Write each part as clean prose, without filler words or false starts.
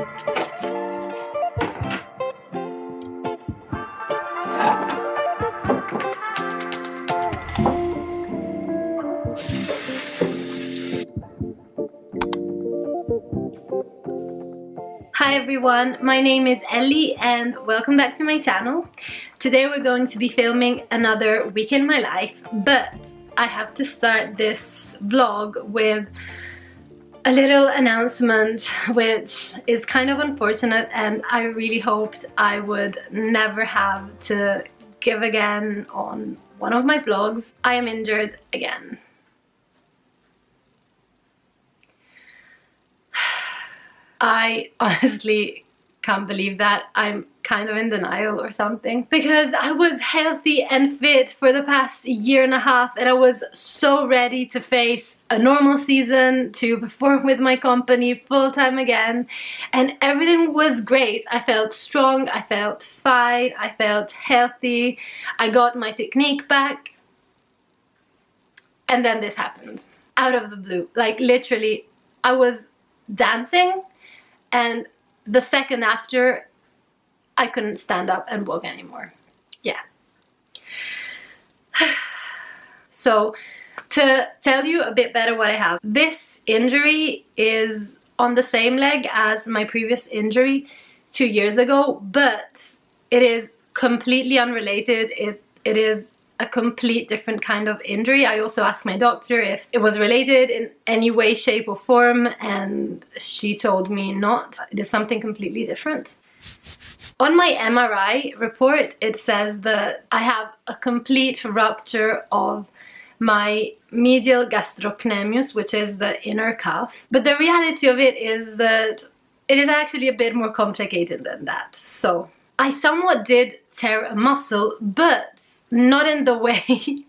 Hi everyone, my name is Elly and welcome back to my channel. Today we're going to be filming another week in my life, but I have to start this vlog with a little announcement which is kind of unfortunate, and I really hoped I would never have to give again on one of my vlogs. I am injured again. I honestly can't believe that. I'm kind of in denial or something, because I was healthy and fit for the past year and a half and I was so ready to face a normal season, to perform with my company full time again, and everything was great. I felt strong, I felt fine, I felt healthy, I got my technique back, and then this happened out of the blue. Like literally, I was dancing and the second after, I couldn't stand up and walk anymore. Yeah. So, to tell you a bit better what I have. This injury is on the same leg as my previous injury 2 years ago, but it is completely unrelated. It is a complete different kind of injury. I also asked my doctor if it was related in any way, shape or form, and she told me not. It is something completely different. On my MRI report, it says that I have a complete rupture of my medial gastrocnemius, which is the inner calf. But the reality of it is that it is actually a bit more complicated than that. So I somewhat did tear a muscle, but not in the way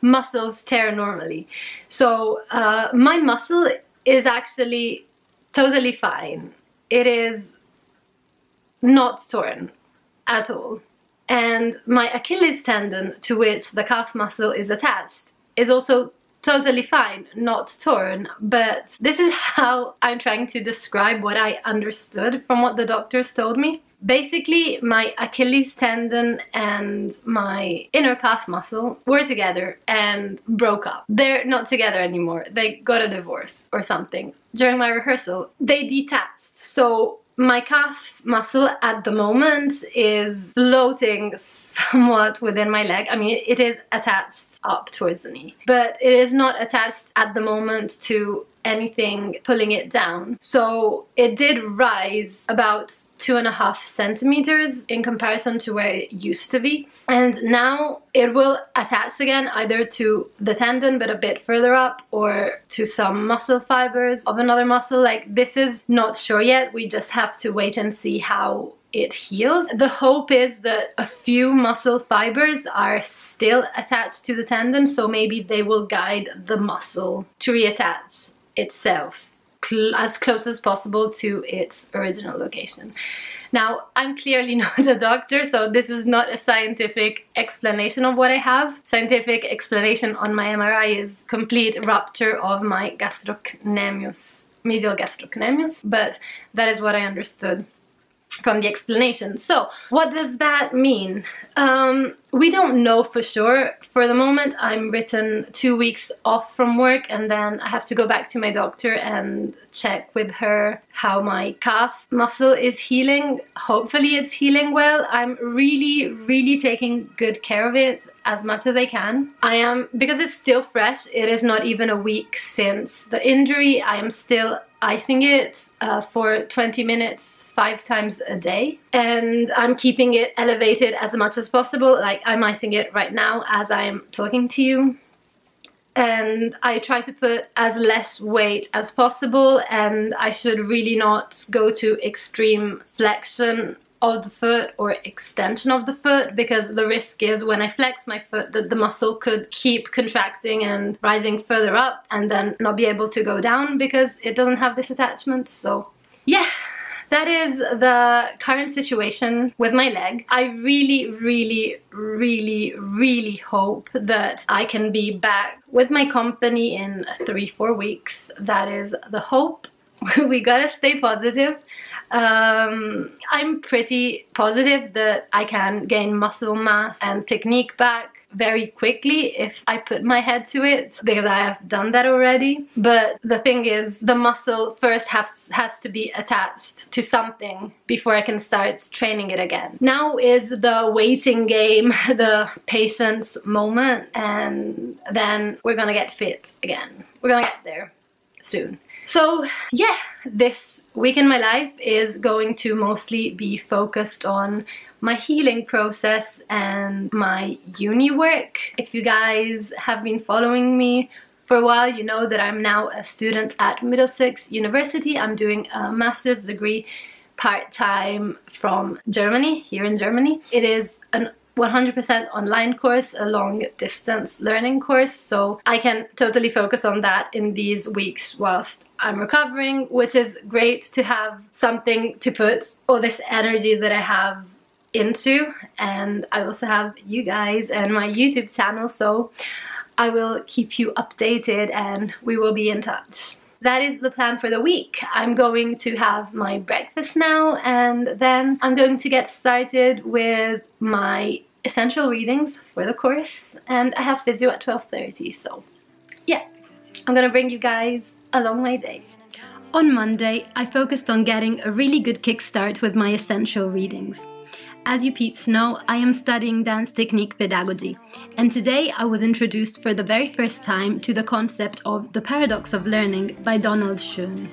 muscles tear normally. So my muscle is actually totally fine. It is not torn at all. And my Achilles tendon, to which the calf muscle is attached, is also totally fine, not torn. But this is how I'm trying to describe what I understood from what the doctors told me. Basically, my Achilles tendon and my inner calf muscle were together and broke up. They're not together anymore. They got a divorce or something. During my rehearsal, they detached. So my calf muscle at the moment is floating somewhat within my leg. I mean, it is attached up towards the knee, but it is not attached at the moment to anything pulling it down. So it did rise about 2.5 centimeters in comparison to where it used to be, and now it will attach again either to the tendon but a bit further up, or to some muscle fibers of another muscle. Like, this is not sure yet. We just have to wait and see how it heals. The hope is that a few muscle fibers are still attached to the tendon, so maybe they will guide the muscle to reattach itself as close as possible to its original location. Now, I'm clearly not a doctor, so this is not a scientific explanation of what I have. Scientific explanation on my MRI is complete rupture of my gastrocnemius, medial gastrocnemius, but that is what I understood from the explanation. So what does that mean? We don't know for sure. For the moment, I'm written 2 weeks off from work, and then I have to go back to my doctor and check with her how my calf muscle is healing. Hopefully it's healing well. I'm really taking good care of it as much as I can. I am, because it's still fresh, it is not even a week since the injury, I am still icing it for 20 minutes 5 times a day, and I'm keeping it elevated as much as possible. Like, I'm icing it right now as I'm talking to you, and I try to put as less weight as possible, and I should really not go to extreme flexion of the foot or extension of the foot, because the risk is when I flex my foot that the muscle could keep contracting and rising further up and then not be able to go down because it doesn't have this attachment. So yeah, that is the current situation with my leg. I really hope that I can be back with my company in 3-4 weeks. That is the hope. we gotta stay positive. I'm pretty positive that I can gain muscle mass and technique back very quickly if I put my head to it, because I have done that already. But the thing is, the muscle first has to be attached to something before I can start training it again. Now is the waiting game, the patience moment, and then we're gonna get fit again. We're gonna get there soon. So yeah, this week in my life is going to mostly be focused on my healing process and my uni work. If you guys have been following me for a while, you know that I'm now a student at Middlesex University. I'm doing a master's degree part-time from Germany, here in Germany. It is an 100% online course, a long distance learning course, so I can totally focus on that in these weeks whilst I'm recovering, which is great to have something to put all this energy that I have into. And I also have you guys and my YouTube channel, so I will keep you updated and we will be in touch. That is the plan for the week. I'm going to have my breakfast now, and then I'm going to get started with my essential readings for the course, and I have physio at 12:30, so yeah, I'm gonna bring you guys along my day. On Monday, I focused on getting a really good kickstart with my essential readings. As you peeps know, I am studying Dance Technique Pedagogy, and today I was introduced for the very first time to the concept of the paradox of learning by Donald Schoen.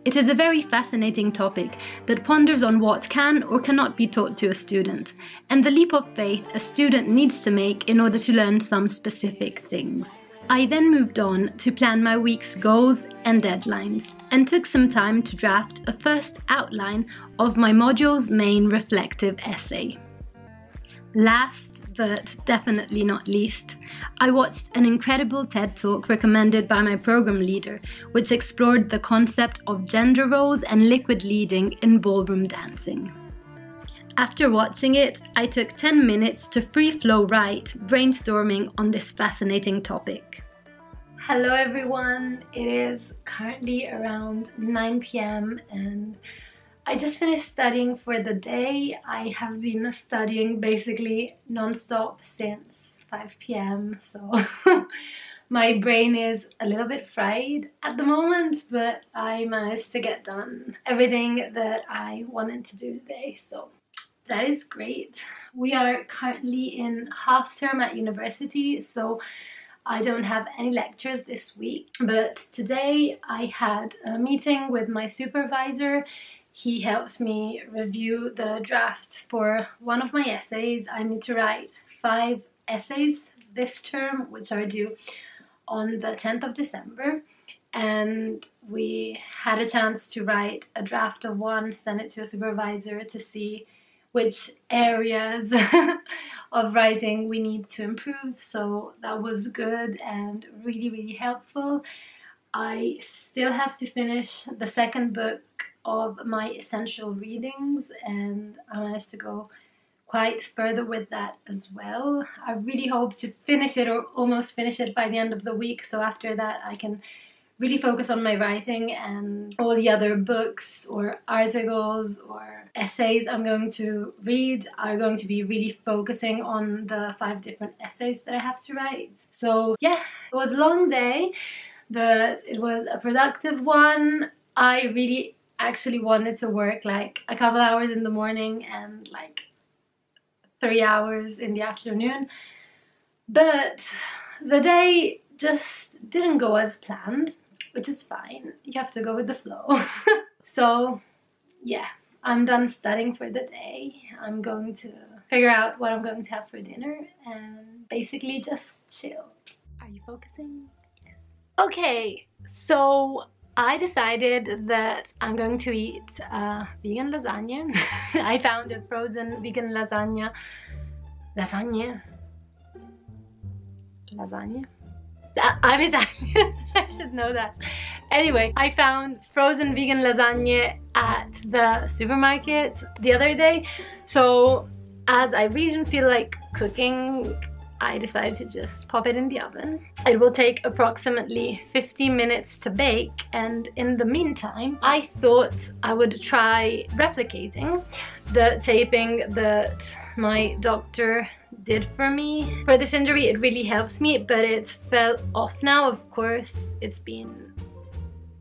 It is a very fascinating topic that ponders on what can or cannot be taught to a student, and the leap of faith a student needs to make in order to learn some specific things. I then moved on to plan my week's goals and deadlines, and took some time to draft a first outline of my module's main reflective essay. Last, but definitely not least, I watched an incredible TED Talk recommended by my program leader, which explored the concept of gender roles and liquid leading in ballroom dancing. After watching it, I took 10 minutes to free flow write, brainstorming on this fascinating topic. Hello everyone, it is currently around 9 p.m. and I just finished studying for the day. I have been studying basically non-stop since 5 p.m. so my brain is a little bit fried at the moment, but I managed to get done everything that I wanted to do today, so that is great. We are currently in half term at university, so I don't have any lectures this week, but today I had a meeting with my supervisor. He helped me review the draft for one of my essays. I need to write 5 essays this term, which are due on the 10th of December. And we had a chance to write a draft of one, send it to a supervisor to see which areas of writing we need to improve. So that was good and really helpful. I still have to finish the second book of my essential readings, and I managed to go quite further with that as well. I really hope to finish it or almost finish it by the end of the week, so after that I can really focus on my writing, and all the other books or articles or essays I'm going to read are going to be really focusing on the 5 different essays that I have to write. So yeah, it was a long day, but it was a productive one. I really actually wanted to work like a couple hours in the morning and like 3 hours in the afternoon, but the day just didn't go as planned, which is fine. You have to go with the flow. So yeah, I'm done studying for the day. I'm going to figure out what I'm going to have for dinner and basically just chill. Are you focusing? Yes. Okay, so I decided that I'm going to eat vegan lasagna. I found a frozen vegan lasagna. Lasagna? I'm Italian. I should know that. Anyway, I found frozen vegan lasagna at the supermarket the other day. So as I really didn't feel like cooking I decided to just pop it in the oven. It will take approximately 50 minutes to bake, and in the meantime I thought I would try replicating the taping that my doctor did for me. For this injury it really helps me, but it fell off now. Of course, it's been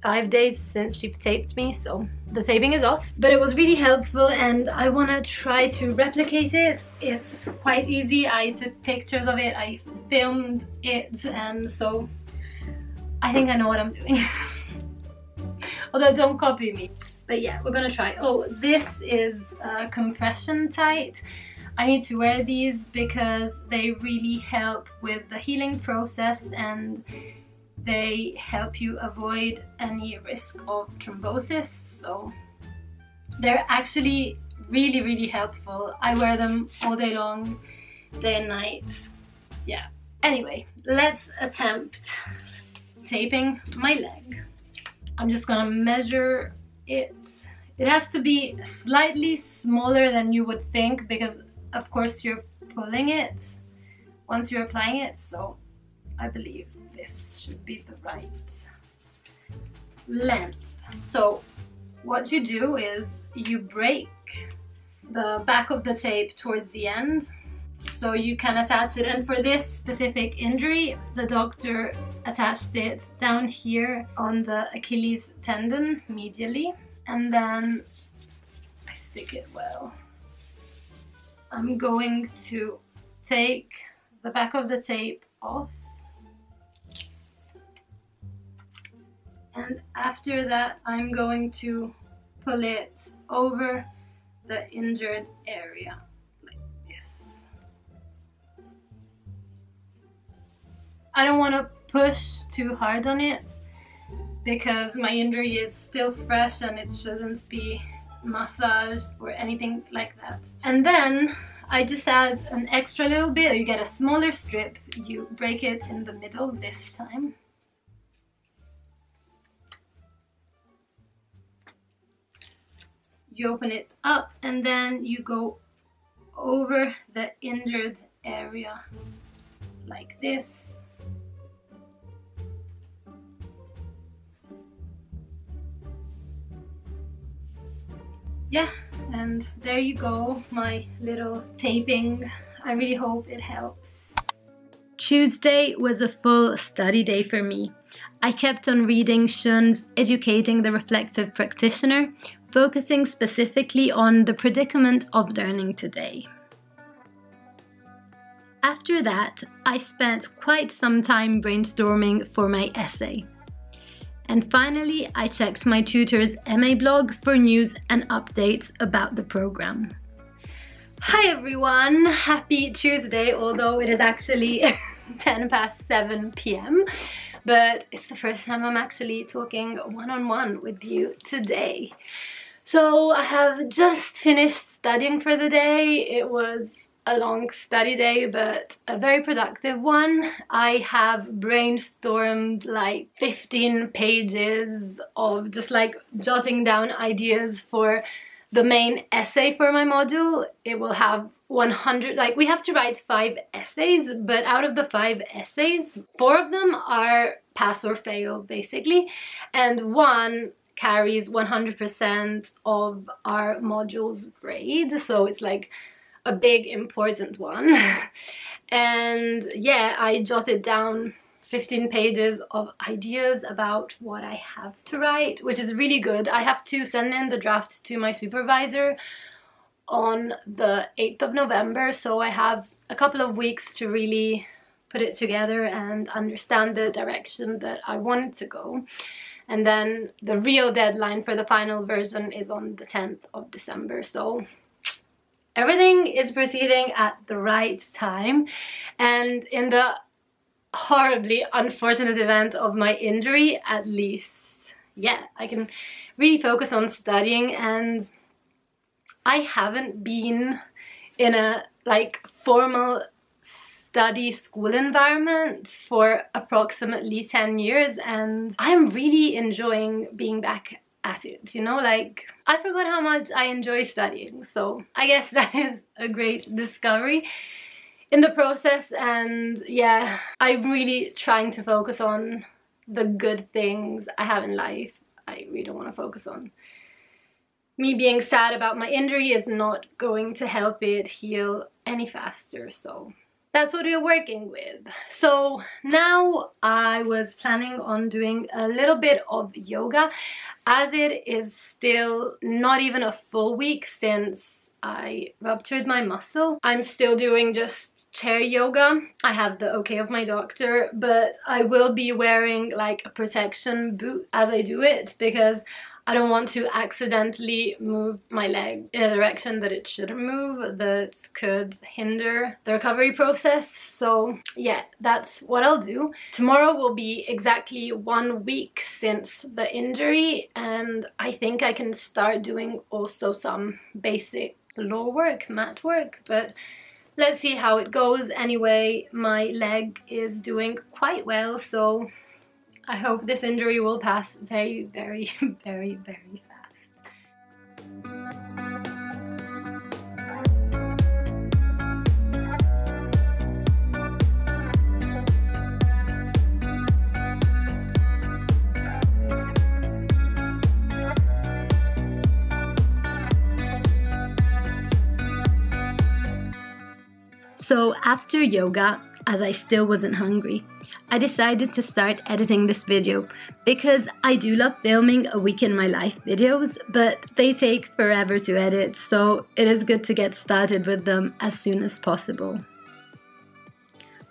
5 days since she taped me, so the taping is off, but it was really helpful and I want to try to replicate it. It's quite easy. I took pictures of it, I filmed it, and so I think I know what I'm doing. Although don't copy me. But yeah, we're gonna try. Oh, this is compression tight. I need to wear these because they really help with the healing process and they help you avoid any risk of thrombosis. So they're actually really helpful. I wear them all day long, day and night. Yeah. Anyway, let's attempt taping my leg. I'm just gonna measure it. It has to be slightly smaller than you would think because of course you're pulling it once you're applying it, so I believe this should be the right length. So what you do is you break the back of the tape towards the end so you can attach it, and for this specific injury the doctor attached it down here on the Achilles tendon medially, and then I stick it well. I'm going to take the back of the tape off, and after that I'm going to pull it over the injured area like this. I don't want to push too hard on it because my injury is still fresh and it shouldn't be massaged or anything like that. And then I just add an extra little bit. You get a smaller strip, you break it in the middle this time. You open it up and then you go over the injured area like this. Yeah, and there you go, my little taping. I really hope it helps. Tuesday was a full study day for me. I kept on reading Shun's Educating the Reflective Practitioner, focusing specifically on the predicament of learning today. After that, I spent quite some time brainstorming for my essay. And finally, I checked my tutor's MA blog for news and updates about the program. Hi everyone, happy Tuesday, although it is actually 7 p.m. But it's the first time I'm actually talking one-on-one with you today. So I have just finished studying for the day. It was a long study day, but a very productive one. I have brainstormed like 15 pages of just like jotting down ideas for the main essay for my module. It will have 100, like we have to write 5 essays, but out of the 5 essays, 4 of them are pass or fail basically, and 1 carries 100% of our module's grade, so it's like a big important one. And yeah, I jotted down 15 pages of ideas about what I have to write, which is really good. I have to send in the draft to my supervisor on the 8th of November, so I have a couple of weeks to really put it together and understand the direction that I want it to go. And then the real deadline for the final version is on the 10th of December, so everything is proceeding at the right time. And in the horribly unfortunate event of my injury, at least, yeah, I can really focus on studying. And I haven't been in a like formal study school environment for approximately 10 years, and I'm really enjoying being back at it, you know, like I forgot how much I enjoy studying, so I guess that is a great discovery. in the process, and yeah, I'm really trying to focus on the good things I have in life. I really don't want to focus on me being sad about my injury. Is not going to help it heal any faster, so that's what we're working with. So now I was planning on doing a little bit of yoga, as it is still not even a full week since I ruptured my muscle. I'm still doing just chair yoga. I have the okay of my doctor, but I will be wearing like a protection boot as I do it, because I don't want to accidentally move my leg in a direction that it shouldn't move, that could hinder the recovery process. So yeah, that's what I'll do. Tomorrow will be exactly 1 week since the injury, and I think I can start doing also some basic floor work, mat work, but let's see how it goes. Anyway, my leg is doing quite well, so I hope this injury will pass very, very, very, very fast. So after yoga, as I still wasn't hungry, I decided to start editing this video, because I do love filming a week in my life videos, but they take forever to edit, so it is good to get started with them as soon as possible.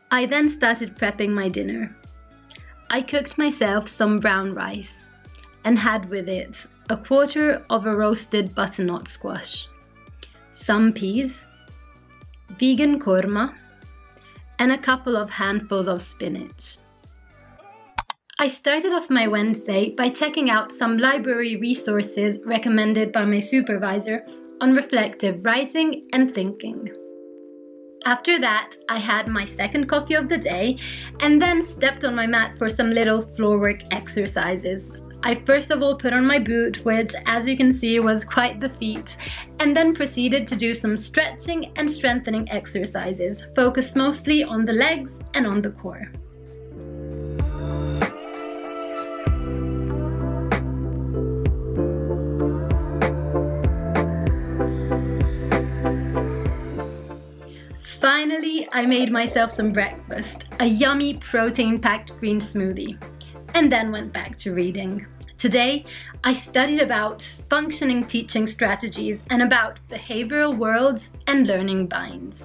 I then started prepping my dinner. I cooked myself some brown rice and had with it a quarter of a roasted butternut squash, some peas, vegan korma, and a couple of handfuls of spinach. I started off my Wednesday by checking out some library resources recommended by my supervisor on reflective writing and thinking. After that, I had my second coffee of the day and then stepped on my mat for some little floor work exercises. I first of all put on my boot, which as you can see was quite the feat, and then proceeded to do some stretching and strengthening exercises, focused mostly on the legs and on the core. Finally, I made myself some breakfast, a yummy protein-packed green smoothie, and then went back to reading. Today, I studied about functioning teaching strategies and about behavioral worlds and learning binds.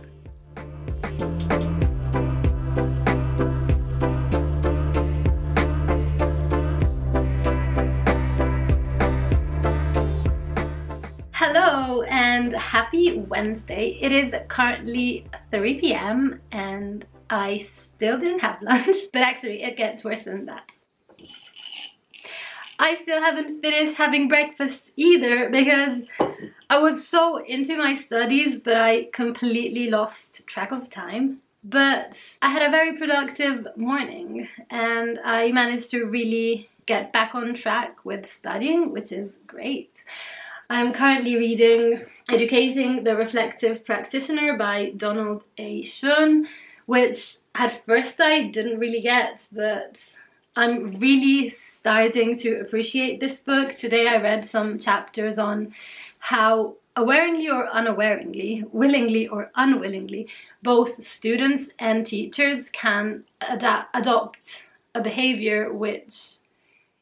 Hello and happy Wednesday. It is currently 3 p.m. and I still didn't have lunch, but actually it gets worse than that. I still haven't finished having breakfast either, because I was so into my studies that I completely lost track of time. But I had a very productive morning and I managed to really get back on track with studying, which is great. I'm currently reading Educating the Reflective Practitioner by Donald A. Shun, which at first I didn't really get, but I'm really starting to appreciate this book. Today I read some chapters on how awareingly or unawareingly, willingly or unwillingly, both students and teachers can adopt a behavior which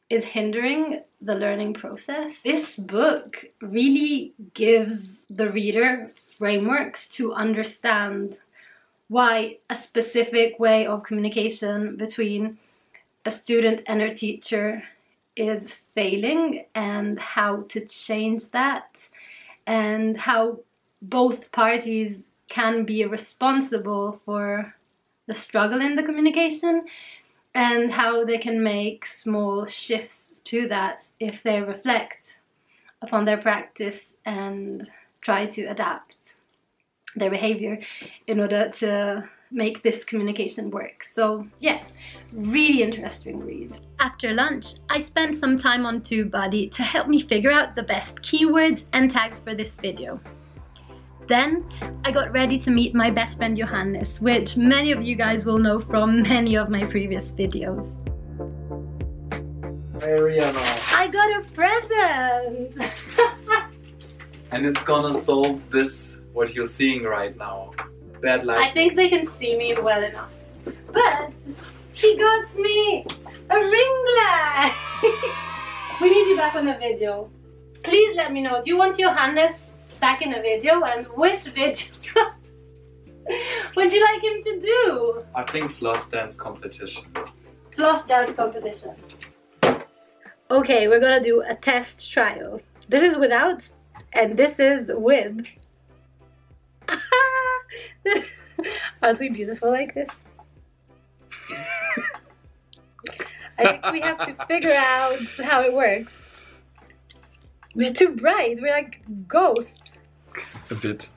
is hindering the learning process. This book really gives the reader frameworks to understand why a specific way of communication between a student and a teacher is failing, and how to change that, and how both parties can be responsible for the struggle in the communication, and how they can make small shifts to that if they reflect upon their practice and try to adapt their behavior in order to make this communication work. So yeah, really interesting read. After lunch, I spent some time on TubeBuddy to help me figure out the best keywords and tags for this video. Then I got ready to meet my best friend Johannes, which many of you guys will know from many of my previous videos. Ariana. I got a present! And it's gonna solve this, what you're seeing right now. Bad light. I think they can see me well enough. But he got me a ring light! We need you back on the video. Please let me know, do you want Johannes back in the video, and which video would you like him to do? I think floss dance competition. Floss dance competition. Okay, we're gonna do a test trial. This is without, and this is with. Aren't we beautiful like this? I think we have to figure out how it works. We're too bright, we're like ghosts. A bit.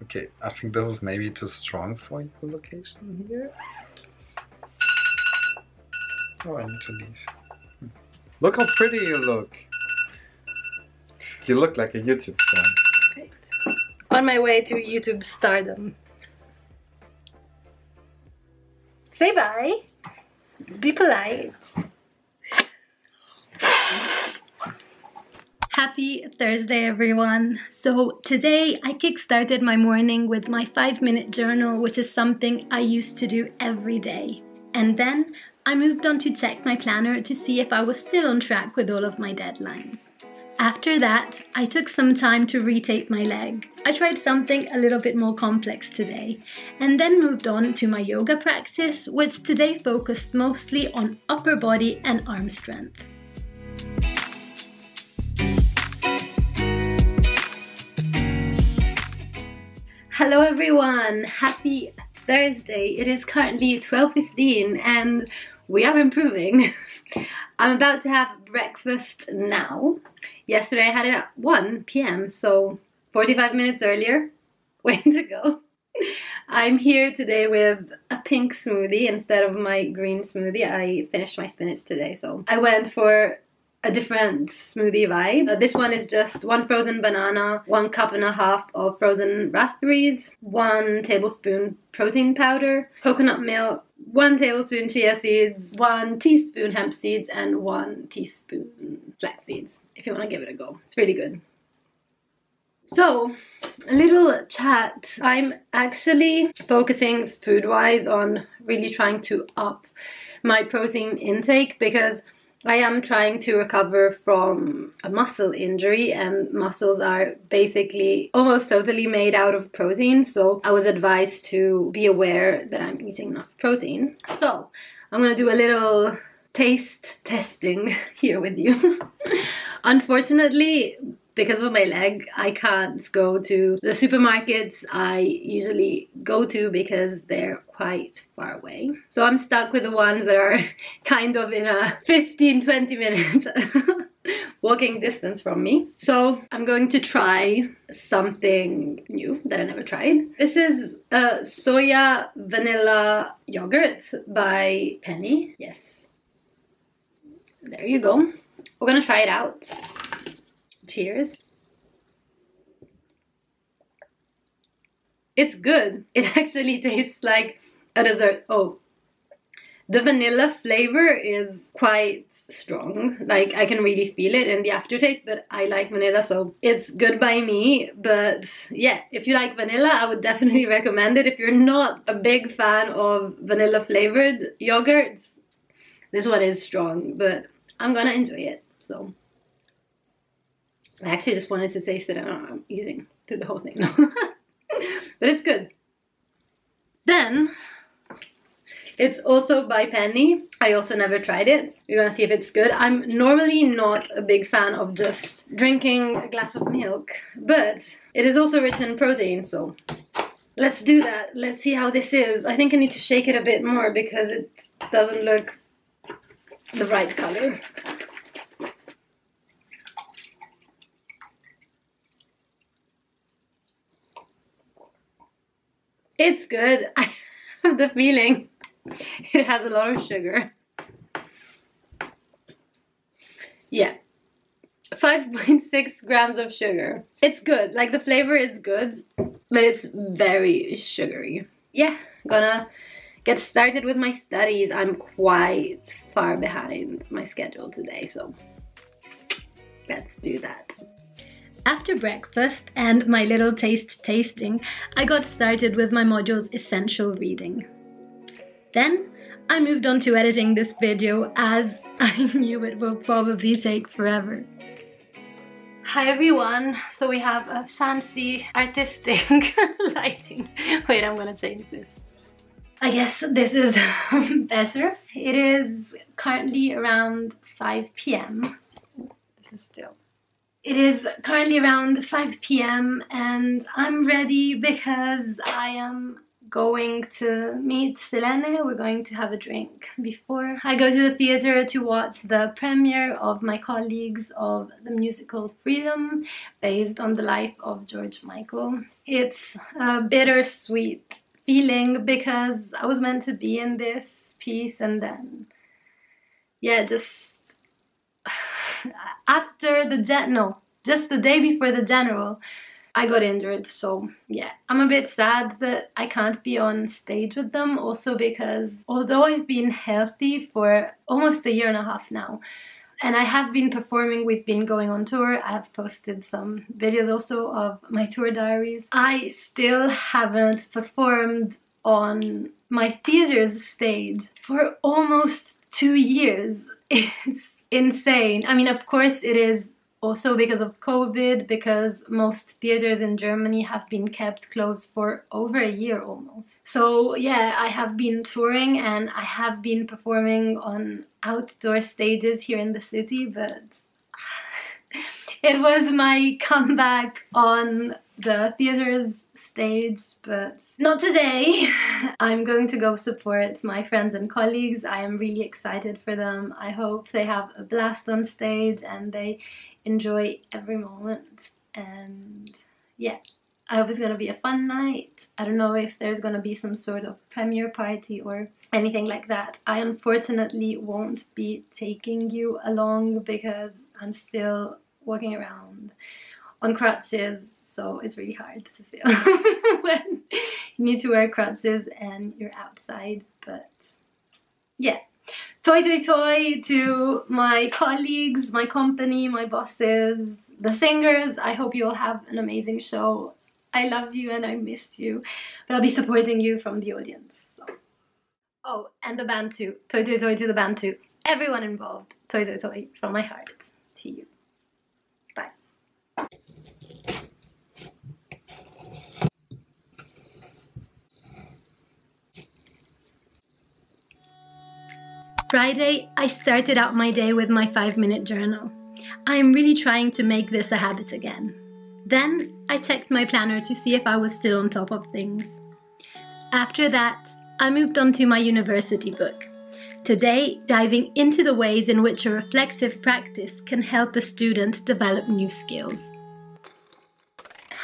Okay, I think this is maybe too strong for your location here. Oh, I need to leave. Look how pretty you look. You look like a YouTube star. Great. On my way to YouTube stardom. Say bye. Be polite. Happy Thursday, everyone. So today I kickstarted my morning with my 5-minute journal, which is something I used to do every day. And then I moved on to check my planner to see if I was still on track with all of my deadlines. After that, I took some time to retape my leg. I tried something a little bit more complex today, and then moved on to my yoga practice, which today focused mostly on upper body and arm strength. Hello everyone, happy Thursday. It is currently 12:15 and we are improving. I'm about to have breakfast now. Yesterday I had it at 1 p.m, so 45 minutes earlier. Way to go. I'm here today with a pink smoothie instead of my green smoothie. I finished my spinach today, so I went for a different smoothie vibe. This one is just 1 frozen banana, 1.5 cups of frozen raspberries, 1 tablespoon protein powder, coconut milk, 1 tablespoon chia seeds, 1 teaspoon hemp seeds, and 1 teaspoon flax seeds, if you want to give it a go. It's really good. So, a little chat. I'm actually focusing food-wise on really trying to up my protein intake because I am trying to recover from a muscle injury, and muscles are basically almost totally made out of protein, so I was advised to be aware that I'm eating enough protein. So I'm gonna do a little taste testing here with you. Unfortunately, because of my leg, I can't go to the supermarkets I usually go to because they're quite far away. So I'm stuck with the ones that are kind of in a 15-20 minutes walking distance from me. So I'm going to try something new that I never tried. This is a soya vanilla yogurt by Penny. Yes. There you go. We're gonna try it out. Cheers. It's good. It actually tastes like a dessert. Oh, the vanilla flavor is quite strong. Like, I can really feel it in the aftertaste, but I like vanilla, so it's good by me. But yeah, if you like vanilla, I would definitely recommend it. If you're not a big fan of vanilla flavored yogurts, this one is strong, but I'm gonna enjoy it, so. I actually just wanted to taste it. I don't know, I'm eating through the whole thing. No. But it's good. Then, it's also by Penny. I also never tried it. We're gonna see if it's good. I'm normally not a big fan of just drinking a glass of milk, but it is also rich in protein, so let's do that. Let's see how this is. I think I need to shake it a bit more because it doesn't look the right color. It's good. I have the feeling it has a lot of sugar. Yeah. 5.6 grams of sugar. It's good, like the flavor is good, but it's very sugary. Yeah, gonna get started with my studies. I'm quite far behind my schedule today, so let's do that. After breakfast and my little tasting, I got started with my module's essential reading. Then I moved on to editing this video as I knew it will probably take forever. Hi everyone, so we have a fancy artistic lighting. Wait, I'm gonna change this. I guess this is better. It is currently around 5 p.m. This is still. It is currently around 5 p.m. and I'm ready because I am going to meet Selene. We're going to have a drink before I go to the theatre to watch the premiere of my colleagues of the musical Freedom, based on the life of George Michael. It's a bittersweet feeling because I was meant to be in this piece, and then yeah, just after the just the day before the general, I got injured. So yeah, I'm a bit sad that I can't be on stage with them, also because although I've been healthy for almost 1.5 years now, and I have been performing, we've been going on tour, I have posted some videos also of my tour diaries, I still haven't performed on my theatre's stage for almost 2 years. It's insane. I mean, of course it is also because of COVID, because most theaters in Germany have been kept closed for over 1 year almost. So yeah, I have been touring and I have been performing on outdoor stages here in the city, but it was my comeback on the theater's stage, but not today. I'm going to go support my friends and colleagues. I am really excited for them. I hope they have a blast on stage and they enjoy every moment. And yeah, I hope it's gonna be a fun night. I don't know if there's gonna be some sort of premiere party or anything like that. I unfortunately won't be taking you along because I'm still walking around on crutches, so it's really hard to film when you need to wear crutches and you're outside. But yeah, toi toi toi to my colleagues, my company, my bosses, the singers. I hope you all have an amazing show. I love you and I miss you, but I'll be supporting you from the audience. So. Oh, and the band too. Toi toi toi to the band too. Everyone involved. Toi toi toi from my heart to you. Bye. Friday, I started out my day with my 5-minute journal. I'm really trying to make this a habit again. Then I checked my planner to see if I was still on top of things. After that, I moved on to my university book. Today, diving into the ways in which a reflexive practice can help a student develop new skills.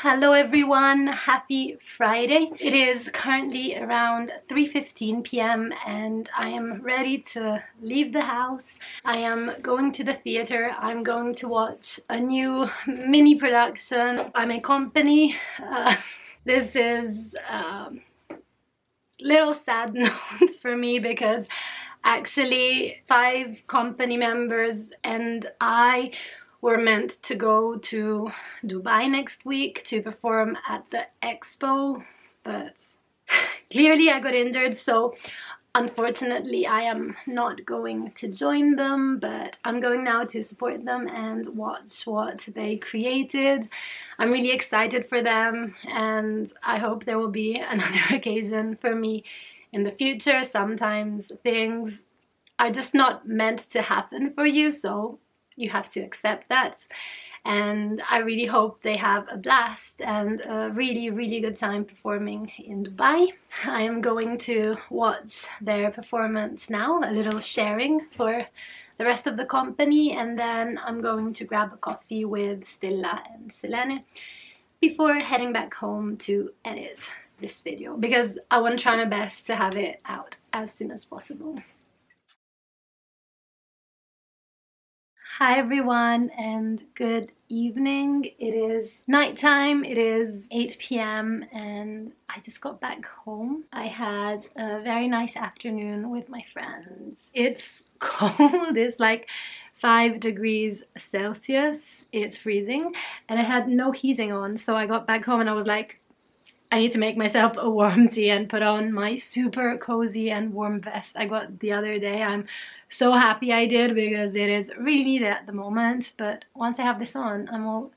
Hello everyone, happy Friday. It is currently around 3:15 p.m. and I am ready to leave the house. I am going to the theatre. I'm going to watch a new mini production by my company. This is a little sad note for me because actually 5 company members and I were meant to go to Dubai next week to perform at the expo, but clearly I got injured, so unfortunately I am not going to join them, but I'm going now to support them and watch what they created. I'm really excited for them and I hope there will be another occasion for me in the future. Sometimes things are just not meant to happen for you, so you have to accept that. And I really hope they have a blast and a really, really good time performing in Dubai. I am going to watch their performance now, a little sharing for the rest of the company, and then I'm going to grab a coffee with Stilla and Selene before heading back home to edit this video, because I want to try my best to have it out as soon as possible. Hi everyone and good evening. It is nighttime, it is 8 p.m. and I just got back home. I had a very nice afternoon with my friends. It's cold, it's like 5 degrees Celsius, it's freezing, and I had no heating on, so I got back home and I was like, I need to make myself a warm tea and put on my super cozy and warm vest I got the other day. I'm so happy I did because it is really needed at the moment, but once I have this on, I'm all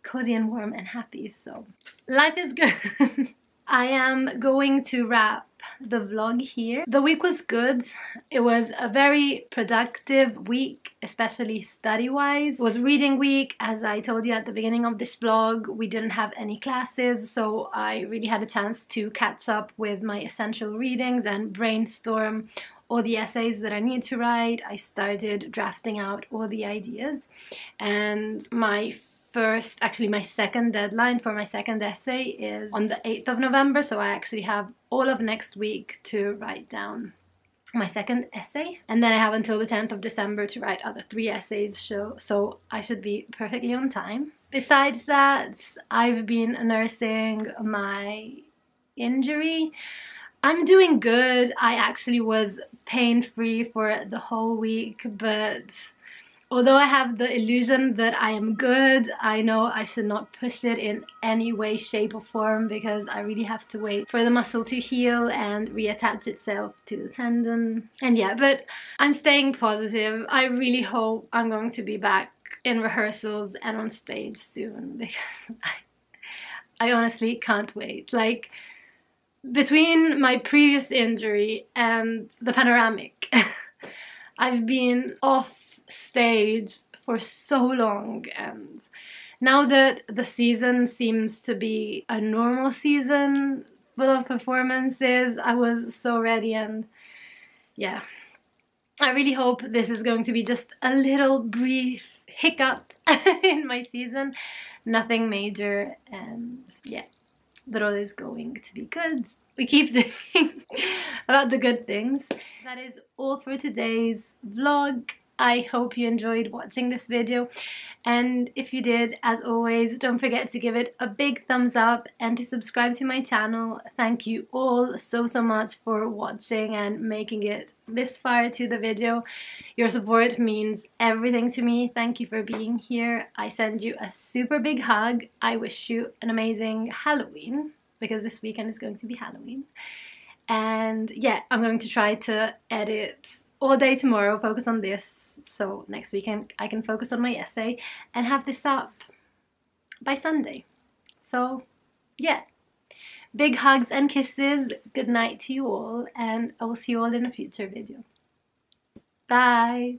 cozy and warm and happy, so life is good. I am going to wrap the vlog here. The week was good. It was a very productive week, especially study-wise. It was reading week. As I told you at the beginning of this vlog, we didn't have any classes, so I really had a chance to catch up with my essential readings and brainstorm all the essays that I need to write. I started drafting out all the ideas, and my second deadline for my second essay is on the 8th of November, so I actually have all of next week to write down my second essay, and then I have until the 10th of December to write other 3 essays, so I should be perfectly on time. Besides that, I've been nursing my injury. I'm doing good. I actually was pain-free for the whole week, but although I have the illusion that I am good, I know I should not push it in any way, shape or form, because I really have to wait for the muscle to heal and reattach itself to the tendon. And yeah, but I'm staying positive. I really hope I'm going to be back in rehearsals and on stage soon, because I honestly can't wait. Like, between my previous injury and the panoramic, I've been off stage for so long, and now that the season seems to be a normal season full of performances, I was so ready, and yeah, I really hope this is going to be just a little brief hiccup in my season, nothing major, and yeah, but all is going to be good. We keep thinking about the good things. That is all for today's vlog. I hope you enjoyed watching this video, and if you did, as always, don't forget to give it a big thumbs up and to subscribe to my channel. Thank you all so much for watching and making it this far to the video. Your support means everything to me. Thank you for being here. I send you a super big hug. I wish you an amazing Halloween, because this weekend is going to be Halloween. And yeah, I'm going to try to edit all day tomorrow, focus on this, so next weekend I can focus on my essay and have this up by Sunday. So yeah, big hugs and kisses, good night to you all, and I will see you all in a future video. Bye!